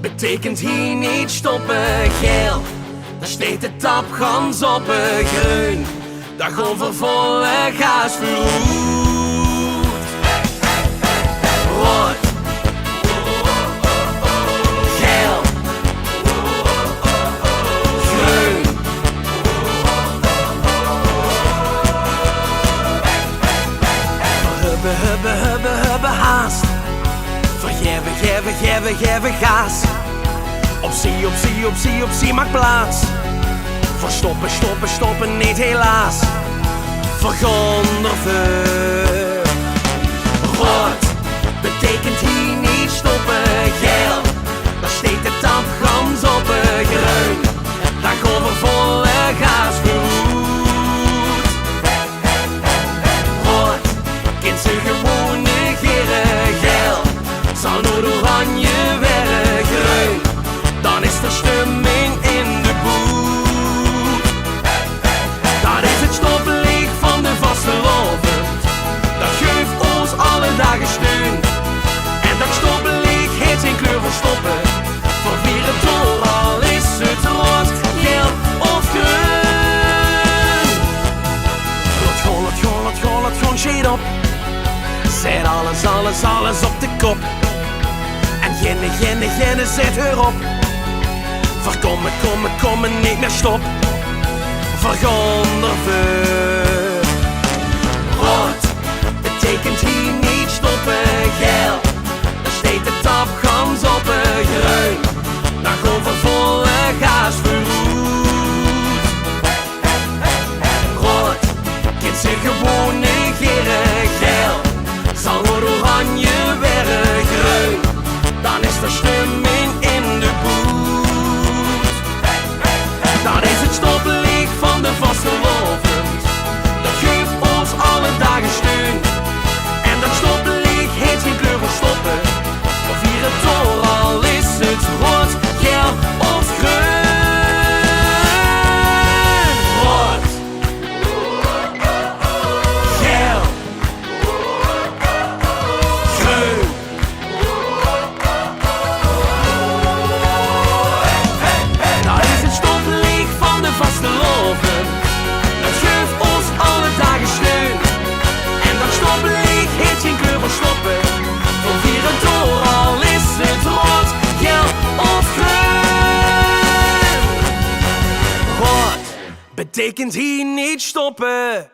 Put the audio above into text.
betekent hier niet stoppen. Geel, daar steekt de tapgans op. Groen, daar gewoon voor volle gas vloeit. Rood, geel, groen. Hubbe, haast. Vergeven gas. Optie, maak plaats. Voor stoppen, niet helaas. Vergondervuur. Rood, betekent hier niet stoppen. Geel, daar steekt de tapgans op. Groen, daar gewoon voor volle gas vloeit. Rood, kind ze gewoon negeren. Geel, zal nooit oranje werden. Groen, dan is er stemming in de boet. Dat is het stoplicht van de vastelovend. Dat geeft ons alle dagen steun. En dat stoplicht heeft zijn kleur voor stoppen. Voor vieren door, al is het rood, geel of groen. Laat gewoon shade op. Zet alles op de kop. En genne, zet erop. Voorkomen, niet meer stop. Vergondervuur. Rood, betekent hier niet stoppen. Geel, daar steekt de tapgans op. Groen, daar gewoon voor volle gas vloeit. Rood, kind ze gewoon negeren. Geel, zal nooit oranje werden. Groen, dan is er stemming in de boet. Dat is het stoplicht van de vastelovend. Dat geeft ons alle dagen steun. En dat stoplicht heeft geen kleur voor stoppen. We vieren door, al is het rood, geel of groen. Rood, geel, groen. Dat is het stoplicht van de vastelovend. Dat geeft ons alle dagen steun. En dat stoplicht heeft geen kleur voor stoppen. We vieren door, al is het rood, geel of groen. Rood, betekent hier niet stoppen.